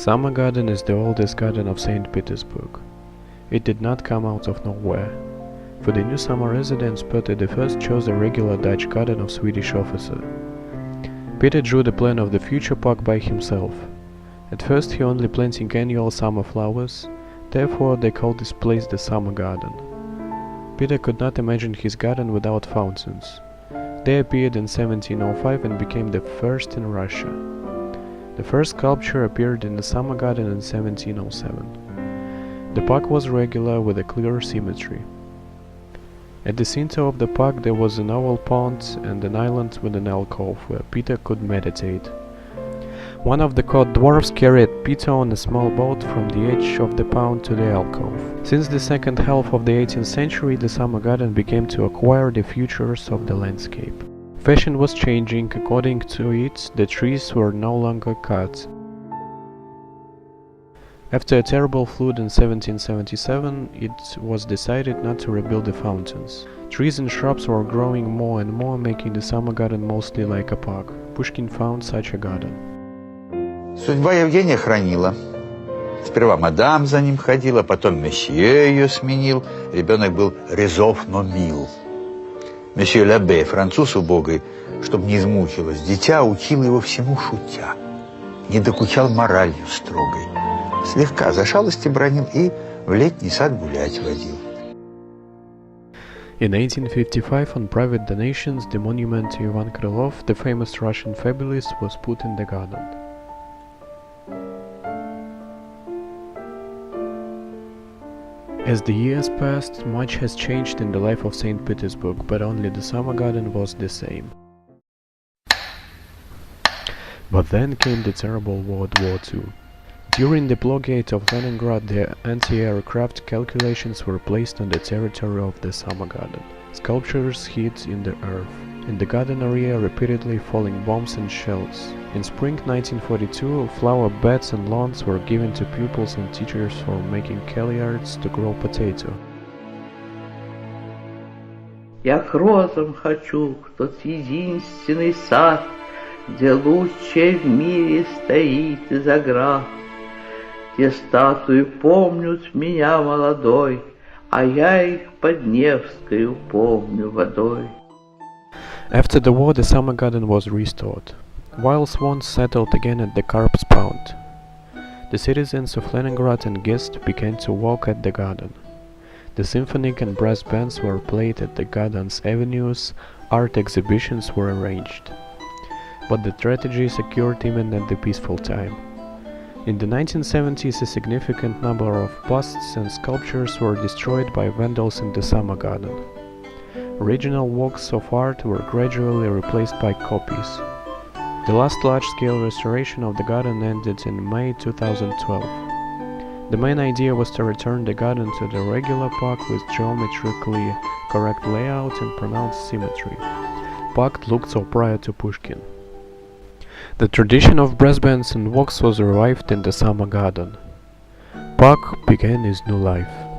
Summer Garden is the oldest garden of St. Petersburg. It did not come out of nowhere. For the new summer residents, Peter I chose a regular Dutch garden of Swedish officer. Peter drew the plan of the future park by himself. At first he only planting annual summer flowers, therefore they called this place the Summer Garden. Peter could not imagine his garden without fountains. They appeared in 1705 and became the first in Russia. The first sculpture appeared in the Summer Garden in 1707. The park was regular with a clear symmetry. At the center of the park there was an oval pond and an island with an alcove where Peter could meditate. One of the court dwarfs carried Peter on a small boat from the edge of the pond to the alcove. Since the second half of the 18th century, the Summer Garden began to acquire the features of the landscape. Fashion was changing. According to it, the trees were no longer cut. After a terrible flood in 1777, it was decided not to rebuild the fountains. Trees and shrubs were growing more and more, making the Summer Garden mostly like a park. Pushkin found such a garden. Судьба Евгения хранила. Сперва мадам за ним ходила, потом месье ее сменил. Ребенок был резов, но мил. Месье Лабе, француз убогой, чтоб не измучилось, дитя учил его всему шутя. Не докучал моралью строгой. Слегка за шалости бранил и в летний сад гулять водил. In 1855, on private donations, the monument to Ivan Krylov, the famous Russian fabulist, was put in the garden. As the years passed, much has changed in the life of St. Petersburg, but only the Summer Garden was the same. But then came the terrible World War II. During the blockade of Leningrad, the anti-aircraft calculations were placed on the territory of the Summer Garden. Sculptures hid in the earth. In the garden area, repeatedly falling bombs and shells. In spring 1942, flower beds and lawns were given to pupils and teachers for making kellyards to grow potato. Я к розам хочу, в тот единственный сад, где лучшее в мире стоит из оград, где статуи помнят меня молодой, а я их под Невскою помню водой. After the war, the Summer Garden was restored. Wild swans settled again at the Karp's Pond. The citizens of Leningrad and guests began to walk at the garden. The symphonic and brass bands were played at the garden's avenues, art exhibitions were arranged. But the tragedy occurred even at the peaceful time. In the 1970s, a significant number of busts and sculptures were destroyed by vandals in the Summer Garden. Original works of art were gradually replaced by copies. The last large-scale restoration of the garden ended in May 2012. The main idea was to return the garden to the regular park with geometrically correct layout and pronounced symmetry. Park looked so prior to Pushkin. The tradition of brass bands and walks was revived in the Summer Garden. Park began his new life.